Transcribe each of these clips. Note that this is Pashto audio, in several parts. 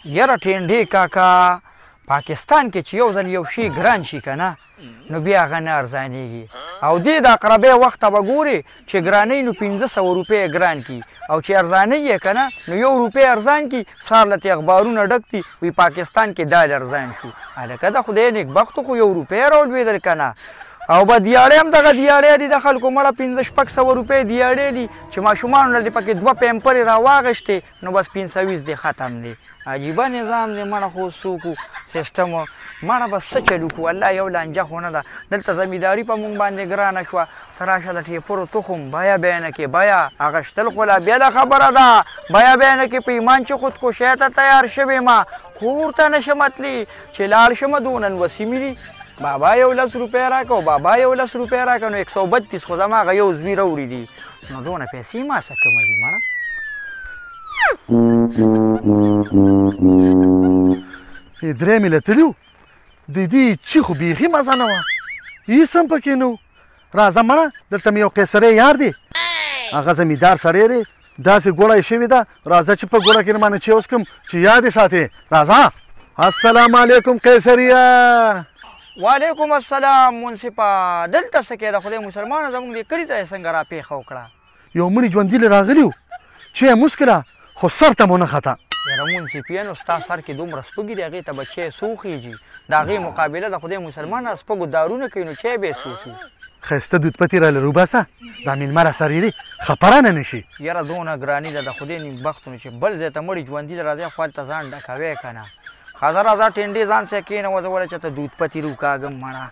یاره ټینډې کاکا پاکستان کې چې یو ځل یو شی ګران شي که نه نو بیا هغه نه ارزانېږي او دې د اقربی وخته به ګورې چې ګرانۍ نو 500 روپۍ ګران کي او چې ارزانۍ یې که نه نو 1 روپۍ ارزان کي سهار له تې اخبارونه ډک دي وایي پاکستان کې دال ارزان شو هلکه د خدای نیکبختو خو 1 روپۍ رالوېدل که نه او به دیاړې هم دغه دیاړې دي د خلکو مړه 500-600 روپۍ دیاړې دي چې ماشومانو نه دې پکې 2 پیمپرې راواغېشتې نو بس 520 دې ختم دی عجیبه نظام دی مړه خو څوک سیسټم مړه بس څه چلو کړو الله یو لانجه خو نه ده دلته زمینداري په مونږ باندې ګرانه شوه ته راشه د ټیپرو تخم بیه نه کې بیه اغشتل خو لا بېله خبره ده بیه نه کې په ایمان چې خودکشۍ ته تیار شوې ما کور ته نشم تللی چې لاړ شمه دونن وسیمې دي بابا یو 10 روپۍ راکړه او بابا یو 10 روپۍ راکړه نو 132 خو زما هغه یو زوی راوړي دي نو دونه پیسې ما څه کومه دي مړه درې مې لتلي وو د دې چې خو بیخي مزه نه وه هېڅ هم پکې نه و راځه مړه دلته مې یو قیصری یار دی هغه زمیندار سړی دی داسې ګوړه یې شوې ده راځه چې په ګوړه کې رمانه چې وڅکم چې یاد یې ساتې راځه السلام علیکم قیصریه وعلیکم السلام منصفه دلته څه کې د خدای مسلمانه زموږ دې کلي ته یې څنګه راپېښه وکړه یو مړي ژوندي له راغلي وو چې یې مسکله خو سر ته مو نه خطا یاره منصفیه نو ستا سر کې دومره سپږي دي هغې ته به چی سوخېږي د هغې مقابله د خدای مسلمانه سپږو دارونه کوي نو چی به یې سوخي ښایسته دود پتې را لرو باسه دا مېلمه را سره دی خپره نه نشي یاره دونه ګراني ده د خدای نیکبختو چې بل ځای ته مړي ژوندي ده راځئ خو هلته ځان ډکوی که نه ښځه راځه ټینډې ځان سره کښېنوه زه وله چېرته دود پتې روکاږم مړه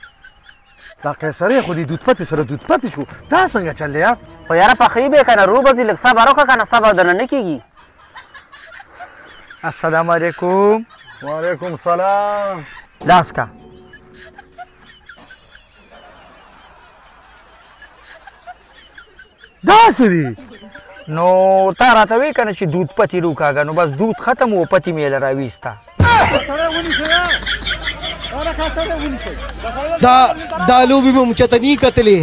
دا قیصری خو دې دود پتې سره دود پتې شو دا څنګه چل دی یار خو یاره پخوي به یې که نه رو به ځي لږ صبر وکړه که نه صبر درنه نه کېږي السلام علیکم وعلیکم السلام لاس کا داسې دي نو تا راته وایې که نه چې دود پتې روکاږه نو بس دود ختم و پتې مې یې له راویسته دا لوبې مې مو چاته نه کتلې